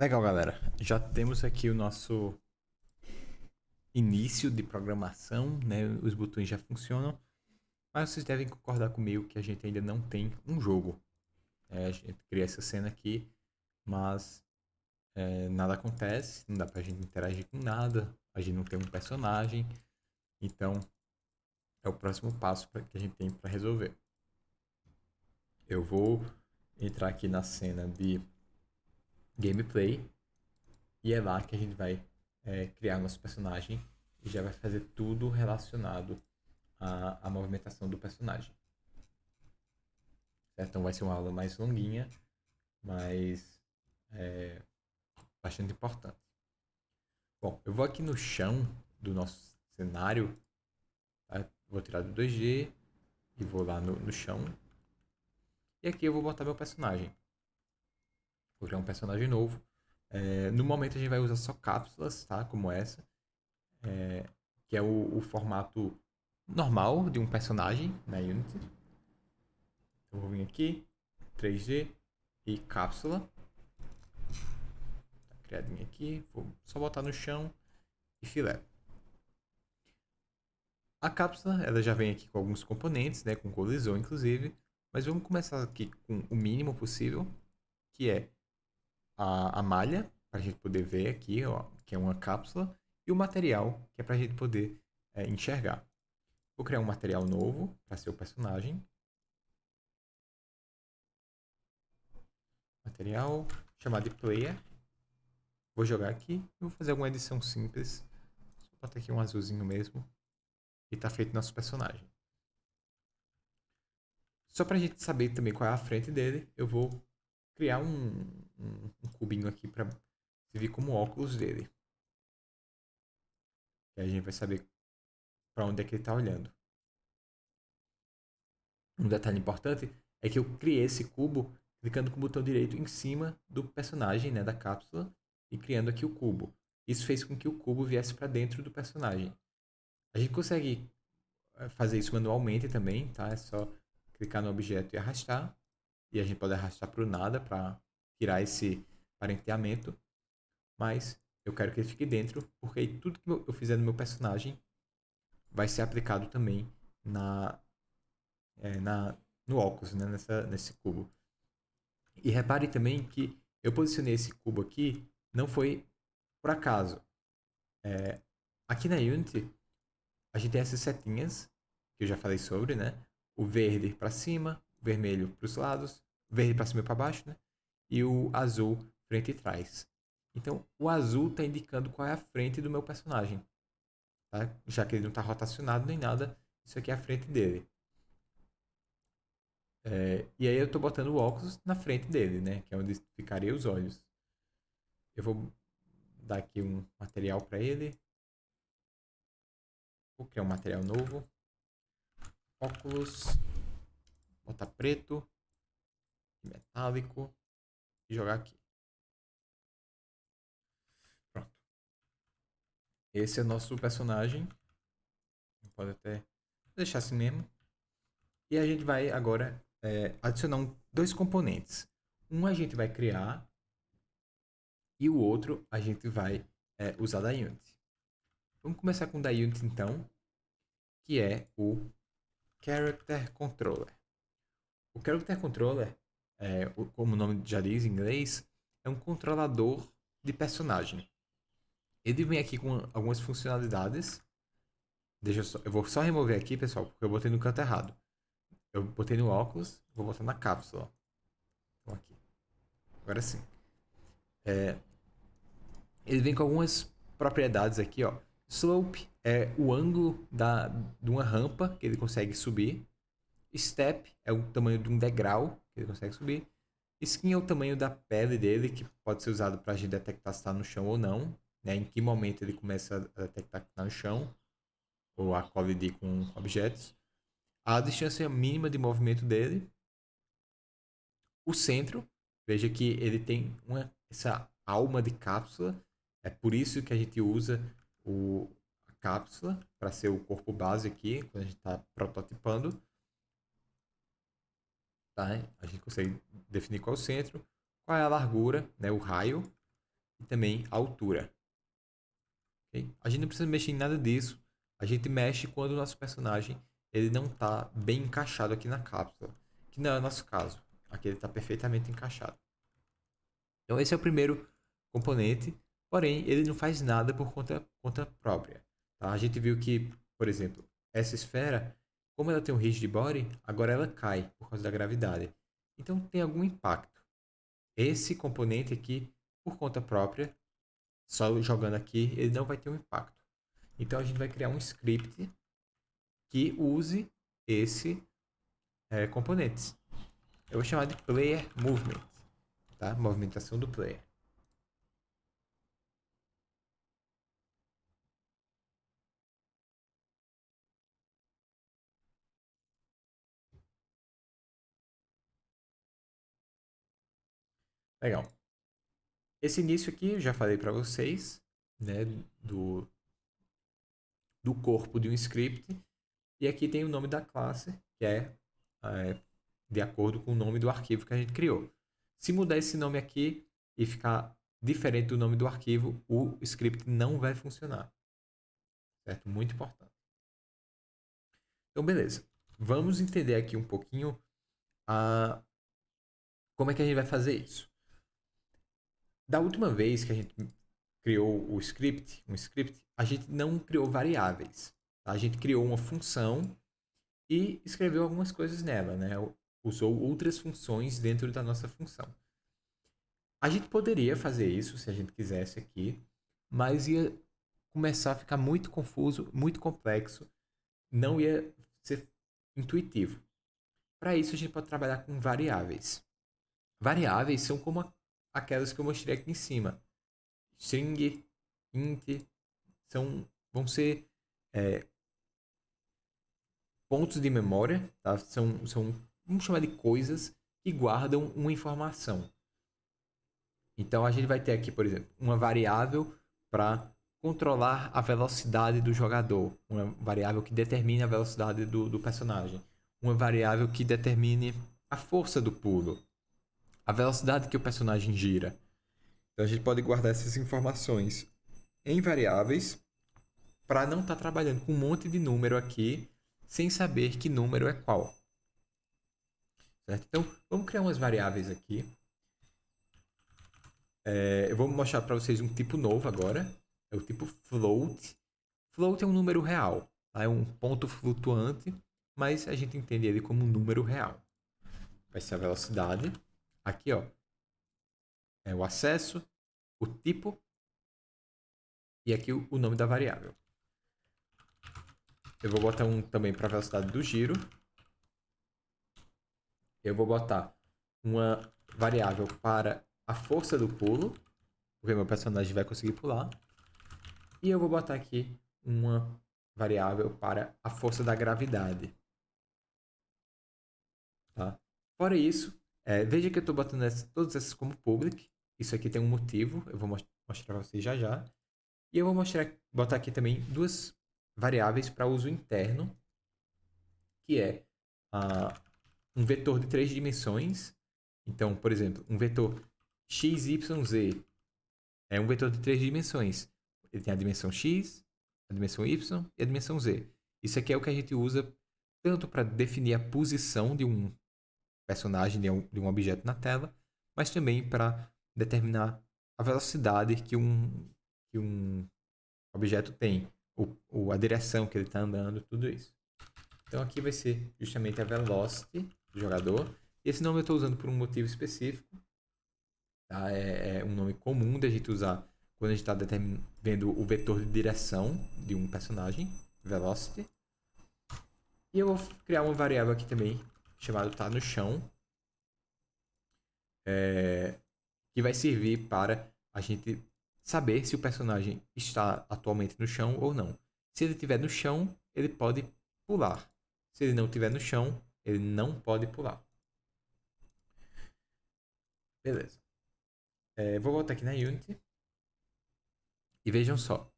Legal, galera. Já temos aqui o nosso início de programação, né? Os botões já funcionam, mas vocês devem concordar comigo que a gente ainda não tem um jogo. A gente cria essa cena aqui, mas nada acontece, não dá pra gente interagir com nada, a gente não tem um personagem, então é o próximo passo que a gente tem para resolver. Eu vou entrar aqui na cena de gameplay e é lá que a gente vai criar nosso personagem e já vai fazer tudo relacionado à movimentação do personagem. Certo? Então vai ser uma aula mais longuinha, mas bastante importante. Bom, eu vou aqui no chão do nosso cenário, tá? Vou tirar do 2D e vou lá no chão. E aqui eu vou botar meu personagem. Vou criar um personagem novo. No momento a gente vai usar só cápsulas, tá? Como essa, que é o formato normal de um personagem na Unity. Eu vou vir aqui, 3D e cápsula. Tá criadinha aqui. Vou só botar no chão e filé. A cápsula, ela já vem aqui com alguns componentes, né, com colisão inclusive, mas vamos começar aqui com o mínimo possível, que é a malha, para a gente poder ver aqui, ó, que é uma cápsula, e o material, que é para a gente poder enxergar. Vou criar um material novo para ser o personagem. Material, chamar de player. Vou jogar aqui e vou fazer alguma edição simples. Vou botar aqui um azulzinho mesmo. E tá feito nosso personagem. Só pra gente saber também qual é a frente dele, eu vou criar um cubinho aqui pra servir como óculos dele. E aí a gente vai saber pra onde é que ele tá olhando. Um detalhe importante é que eu criei esse cubo clicando com o botão direito em cima do personagem, né, da cápsula, e criando aqui o cubo. Isso fez com que o cubo viesse para dentro do personagem. A gente consegue fazer isso manualmente também, tá? É só clicar no objeto e arrastar. E a gente pode arrastar para o nada para tirar esse parenteamento. Mas eu quero que ele fique dentro, porque aí tudo que eu fizer no meu personagem vai ser aplicado também na, é, na, no óculos, né? Nesse cubo. E repare também que eu posicionei esse cubo aqui, não foi por acaso. Aqui na Unity, a gente tem essas setinhas, que eu já falei sobre, né? O verde para cima, o vermelho para os lados, verde para cima e para baixo, né? E o azul frente e trás. Então, o azul está indicando qual é a frente do meu personagem, tá? Já que ele não está rotacionado nem nada, isso aqui é a frente dele. E aí eu estou botando o óculos na frente dele, né? Que é onde ficaria os olhos. Eu vou dar aqui um material para ele. Vou criar um material novo. Óculos. Botar preto. Metálico. E jogar aqui. Pronto. Esse é o nosso personagem. Pode até deixar assim mesmo. E a gente vai agora adicionar dois componentes. Um a gente vai criar e o outro a gente vai usar da Unity. Vamos começar com o da Unity então, que é o Character Controller. O Character Controller, como o nome já diz em inglês, é um controlador de personagem. Ele vem aqui com algumas funcionalidades. Eu vou só remover aqui, pessoal, porque eu botei no canto errado. Eu botei no óculos, vou botar na cápsula. Então aqui. Agora sim. Ele vem com algumas propriedades aqui, ó. Slope é o ângulo de uma rampa que ele consegue subir. Step é o tamanho de um degrau que ele consegue subir. Skin é o tamanho da pele dele, que pode ser usado para a gente detectar se está no chão ou não. Né? Em que momento ele começa a detectar que está no chão ou a colidir com objetos. A distância mínima de movimento dele. O centro, veja que ele tem essa alma de cápsula. É por isso que a gente usa a cápsula para ser o corpo base aqui, quando a gente está prototipando. Tá? A gente consegue definir qual é o centro, qual é a largura, né, o raio. e também a altura. Okay? A gente não precisa mexer em nada disso. A gente mexe quando o nosso personagem ele não está bem encaixado aqui na cápsula. Que não é o nosso caso. Aqui ele está perfeitamente encaixado. Então esse é o primeiro componente, porém ele não faz nada por conta própria. Tá? A gente viu que, por exemplo, essa esfera, como ela tem um rigid body, agora ela cai por causa da gravidade. Então tem algum impacto. Esse componente aqui, por conta própria, só jogando aqui, ele não vai ter um impacto. Então a gente vai criar um script que use esse componentes. Eu vou chamar de player movement, tá? Movimentação do player. Legal. Esse início aqui eu já falei para vocês, né, do, do corpo de um script. E aqui tem o nome da classe, que é de acordo com o nome do arquivo que a gente criou. Se mudar esse nome aqui e ficar diferente do nome do arquivo, o script não vai funcionar. Certo? Muito importante. Então, beleza. Vamos entender aqui um pouquinho como é que a gente vai fazer isso. Da última vez que a gente criou um script, a gente não criou variáveis. Tá? A gente criou uma função e escreveu algumas coisas nela, né? Usou outras funções dentro da nossa função. A gente poderia fazer isso se a gente quisesse aqui, mas ia começar a ficar muito confuso, muito complexo, não ia ser intuitivo. Para isso, a gente pode trabalhar com variáveis. Variáveis são como aquelas que eu mostrei aqui em cima. String, int, vão ser pontos de memória, tá? Vamos chamar de coisas que guardam uma informação. Então a gente vai ter aqui, por exemplo, uma variável para controlar a velocidade do jogador, uma variável que determine a velocidade do personagem, uma variável que determine a força do pulo, a velocidade que o personagem gira. Então a gente pode guardar essas informações em variáveis para não estar trabalhando com um monte de número aqui sem saber que número é qual. Certo? Então vamos criar umas variáveis aqui. Eu vou mostrar para vocês um tipo novo agora. É o tipo float. Float é um número real. Tá? É um ponto flutuante, mas a gente entende ele como um número real. Vai ser a velocidade. Aqui, ó, é o acesso, o tipo e aqui o nome da variável. Eu vou botar um também para a velocidade do giro. Eu vou botar uma variável para a força do pulo, porque meu personagem vai conseguir pular. E eu vou botar aqui uma variável para a força da gravidade. Tá? Fora isso, veja que eu estou botando todas essas como public. Isso aqui tem um motivo, eu vou mostrar para vocês já já. E eu vou botar aqui também duas variáveis para uso interno, que é um vetor de 3 dimensões. Então, por exemplo, um vetor x, y, z é um vetor de 3 dimensões. Ele tem a dimensão x, a dimensão y e a dimensão z. Isso aqui é o que a gente usa tanto para definir a posição de um personagem, de um objeto na tela, mas também para determinar a velocidade que um objeto tem, a direção que ele está andando, tudo isso. Então aqui vai ser justamente a velocity do jogador. Esse nome eu estou usando por um motivo específico. Tá? É um nome comum da gente usar quando a gente está vendo o vetor de direção de um personagem, velocity. E eu vou criar uma variável aqui também, chamada tá no chão, que vai servir para a gente saber se o personagem está atualmente no chão ou não. Se ele estiver no chão, ele pode pular. Se ele não estiver no chão, ele não pode pular. Beleza. Vou voltar aqui na Unity. E vejam só.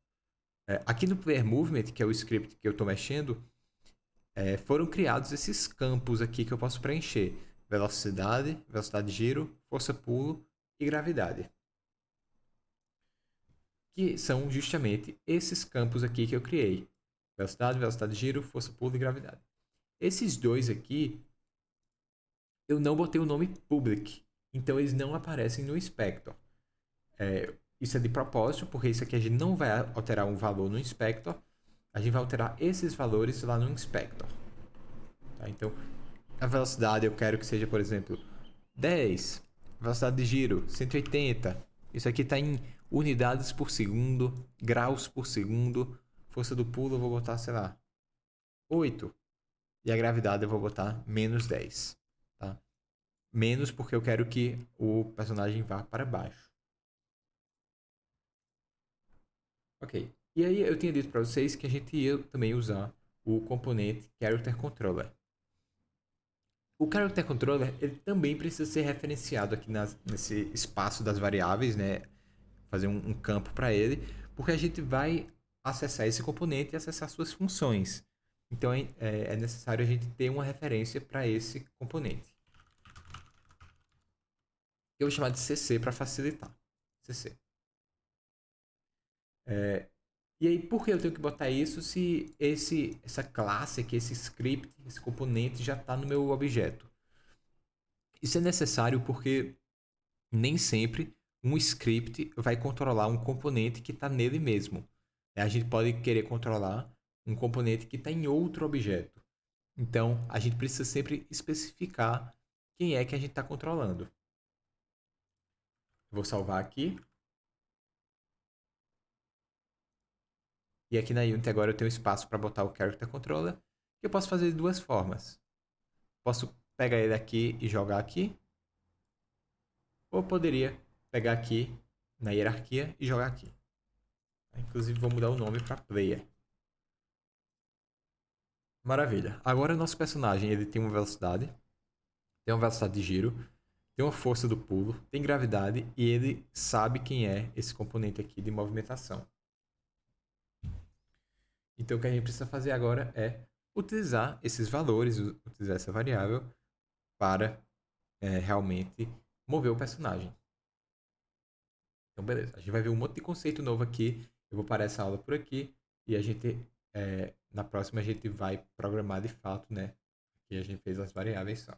Aqui no Player Movement, que é o script que eu estou mexendo, foram criados esses campos aqui que eu posso preencher. Velocidade, velocidade de giro, força pulo e gravidade. que são justamente esses campos aqui que eu criei. Velocidade, velocidade de giro, força, pulo e gravidade. Esses dois aqui, eu não botei o nome public, então eles não aparecem no inspector. Isso é de propósito, porque isso aqui a gente não vai alterar um valor no inspector, a gente vai alterar esses valores lá no inspector. Tá? Então, a velocidade eu quero que seja, por exemplo, 10. Velocidade de giro, 180. Isso aqui está em unidades por segundo, graus por segundo. Força do pulo eu vou botar, sei lá, 8. E a gravidade eu vou botar menos 10. Tá? Menos porque eu quero que o personagem vá para baixo. Ok. E aí eu tinha dito para vocês que a gente ia também usar o componente Character Controller. O Character Controller ele também precisa ser referenciado aqui nesse espaço das variáveis, né? Fazer um campo para ele, porque a gente vai acessar esse componente e acessar suas funções. Então é necessário a gente ter uma referência para esse componente. Eu vou chamar de CC para facilitar. CC. E aí, por que eu tenho que botar isso se essa classe aqui, esse script, esse componente já está no meu objeto? Isso é necessário porque nem sempre um script vai controlar um componente que está nele mesmo. A gente pode querer controlar um componente que está em outro objeto. Então, a gente precisa sempre especificar quem é que a gente está controlando. Vou salvar aqui. E aqui na Unity agora eu tenho espaço para botar o Character Controller. Que eu posso fazer de duas formas. Posso pegar ele aqui e jogar aqui. Ou poderia pegar aqui na hierarquia e jogar aqui. Inclusive vou mudar o nome para Player. Maravilha. Agora nosso personagem ele tem uma velocidade de giro, tem uma força do pulo, tem gravidade e ele sabe quem é esse componente aqui de movimentação. Então o que a gente precisa fazer agora é utilizar esses valores, utilizar essa variável para realmente mover o personagem. Então beleza, a gente vai ver um monte de conceito novo aqui. Eu vou parar essa aula por aqui e a gente na próxima a gente vai programar de fato, né? Que a gente fez as variáveis só.